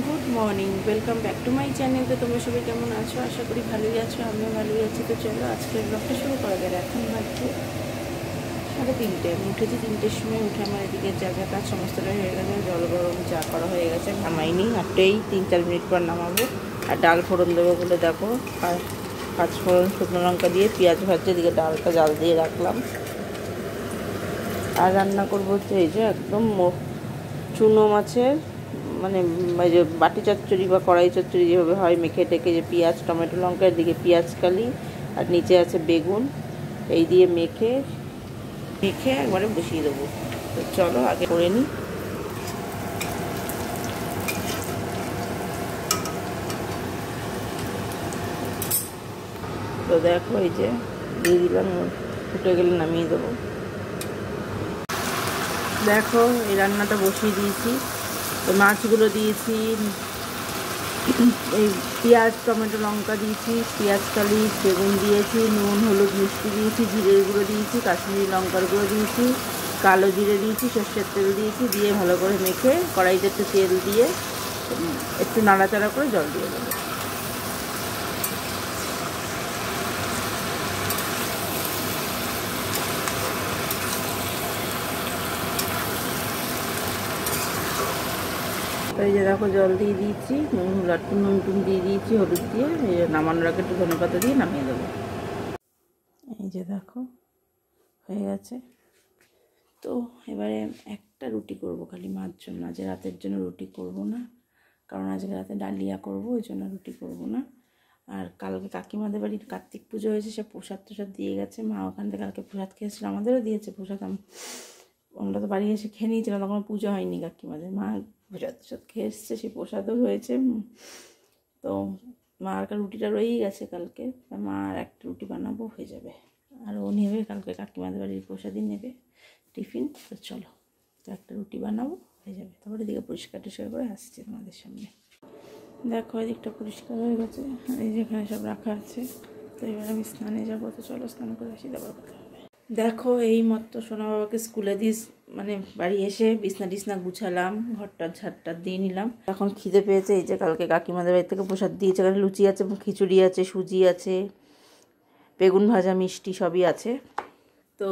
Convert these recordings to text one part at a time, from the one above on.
Good morning, welcome back to my channel. তো তোমরা সবাই কেমন আছো? আশা করি ভালোই আছো, আমিও ভালোই আছি। তো চলো আজকের ব্লগটা শুরু করা যাবে। এখন বাজছে 3:30। আমি উঠেছি 3টের সময়। উঠে আমার এদিকে যা যা কাজ সমস্তটাই হয়ে গেছে। জল গরম চা করা হয়ে গেছে, নামাইনি, হাঁটতেই 3-4 মিনিট পর নামাবো। আর ডাল ফোড়ন দেবো বলে দেখো, আর 5 ফোড়ন, শুকনো লঙ্কা দিয়ে পেঁয়াজ ভাজছে, এদিকে ডালটা জাল দিয়ে রাখলাম। আর রান্না করবো হচ্ছে এই যে একদম চুনো মাছের মানে ওই যে বাটি চচ্চড়ি বা কড়াই চচ্চড়ি যেভাবে হয়, মেখে টেকে যে পেঁয়াজ টমেটো লঙ্কা, এদিকে পেঁয়াজ কালি আর নিচে আছে বেগুন, এই দিয়ে মেখে মেখে একবারে বসিয়ে দেবো। তো চলো আগে করে নিই। তো দেখো এই যে দিয়ে দিলাম, ফুটে গেলে নামিয়ে দেবো। দেখো এই রান্নাটা বসিয়ে দিয়েছি। তো মাছগুলো দিয়েছি, এই পেঁয়াজ টমেটো লঙ্কা দিয়েছি, পেঁয়াজ কালি বেগুন দিয়েছি, নুন হলুদ মিষ্টি দিয়েছি, জিরের গুঁড়ো দিয়েছি, কাশ্মীরি লঙ্কার গুঁড়ো দিয়েছি, কালো জিরে দিয়েছি, সর্ষের তেল দিয়েছি, দিয়ে ভালো করে মেখে কড়াইতে একটু তেল দিয়ে একটু নাড়াচাড়া করে জল দিয়ে দেবো। তো এই যে দেখো জল দিয়ে দিয়েছি, নুন টুন দিয়ে দিয়েছি, হলুদ দিয়ে এই যে নামানোর আগে একটু ধনেপাতা দিয়ে নামিয়ে দেবো। এই যে দেখো হয়ে গেছে। তো এবারে একটা রুটি করব খালি মার জন্য, আজ রাতের জন্য রুটি করব না, কারণ আজকে রাতে ডালিয়া করব, ওই জন্য রুটি করব না। আর কালকে কাকিমাদের বাড়ির কার্তিক পুজো হয়েছে, সে প্রসাদ টোসাদ দিয়ে গেছে, মা ওখান থেকে কালকে প্রসাদ খেয়েছিল, আমাদেরও দিয়েছে প্রসাদ। আমরা তো বাড়ি এসে খেয়ে নিয়েছিলাম, তখন পুজো হয়নি কাকিমাদের, মা প্রসাদ টোসাদ খেয়ে এসছে, সেই প্রসাদও হয়েছে। তো মা আর রুটিটা রয়েই গেছে কালকে, মা আর একটা রুটি বানাবো, হয়ে যাবে। আর ও নেবে কালকে কাকিমাদের বাড়ির প্রসাদই নেবে টিফিন। তো চলো তো একটা রুটি বানাবো, হয়ে যাবে। তারপরে এদিকে পরিষ্কার টরিষ্কার করে আসছে তোমাদের সামনে। দেখো এদিকটা পরিষ্কার হয়ে গেছে, এই যেখানে সব রাখা আছে। তো এবার আমি স্নানে যাবো, তো চলো স্নান করে আসি, তারপর কথা হবে। দেখো এই মতো সোনা বাবাকে স্কুলে দিয়ে মানে বাড়ি এসে বিছনা টিছনা গুছালাম, ঘরটা ঝাড়টা দিয়ে নিলাম। এখন খিদে পেয়েছে, এই যে কালকে কাকিমাদের বাড়ি থেকে প্রসাদ দিয়েছে, এখানে লুচি আছে, খিচুড়ি আছে, সুজি আছে, বেগুন ভাজা, মিষ্টি সবই আছে। তো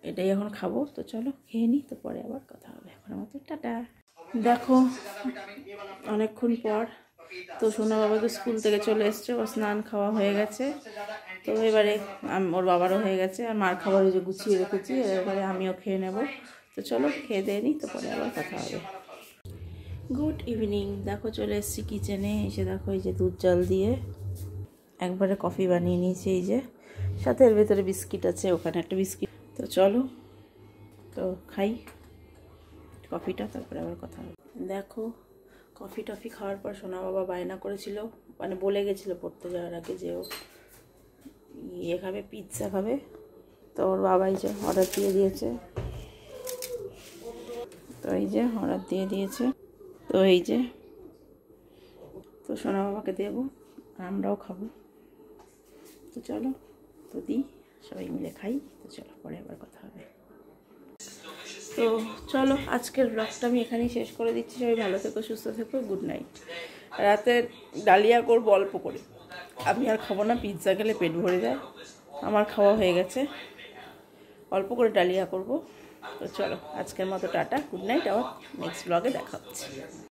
এটাই এখন খাবো। তো চলো খেয়ে নিই, তো পরে আবার কথা হবে। এখন মতো টাটা। দেখো অনেকক্ষণ পর তো সোনা বাবা তো স্কুল থেকে চলে এসছে, ওর স্নান খাওয়া হয়ে গেছে। তো এবারে ওর বাবারও হয়ে গেছে, আর মার খাবার যে গুছিয়ে রেখেছি, এবারে আমিও খেয়ে নেব। তো চলো খেয়ে দিয়ে নিই, তো পরে আবার কথা হবে। Good evening. দেখো চলে এসেছি কিচেনে, এসে দেখো এই যে দুধ জল দিয়ে একবারে কফি বানিয়ে নিয়েছি, এই যে সাথে এর ভেতরে বিস্কিট আছে, ওখানে একটা বিস্কিট। তো চলো তো খাই কফিটা, তারপরে আবার কথা হবে। দেখো কফি টফি খাওয়ার পর সোনা বাবা বায়না করেছিল, মানে বলে গেছিলো পড়তে যাওয়ার আগে যে ও ইয়ে খাবে, পিৎজা খাবে। তো ওর বাবাই যে অর্ডার দিয়ে দিয়েছে, তো এই যে অর্ডার দিয়ে দিয়েছে। তো এই যে তো সোনা বাবাকে দেবো, আর আমরাও খাবো। তো চলো তো দিই, সবাই মিলে খাই। তো চলো পরে আবার কথা হবে। তো চলো আজকের ব্লগটা আমি এখানেই শেষ করে দিচ্ছি। সবাই ভালো থেকো, সুস্থ থেকো, গুড নাইট। রাতে ডালিয়া করবো অল্প করে, আমি আর খাবো না, পিৎজা খেলে পেট ভরে যায়, আমার খাওয়া হয়ে গেছে, অল্প করে ডালিয়া করব। তো চলো আজকের মতো টাটা, গুড নাইট, আবার নেক্সট ব্লগে দেখা হচ্ছে।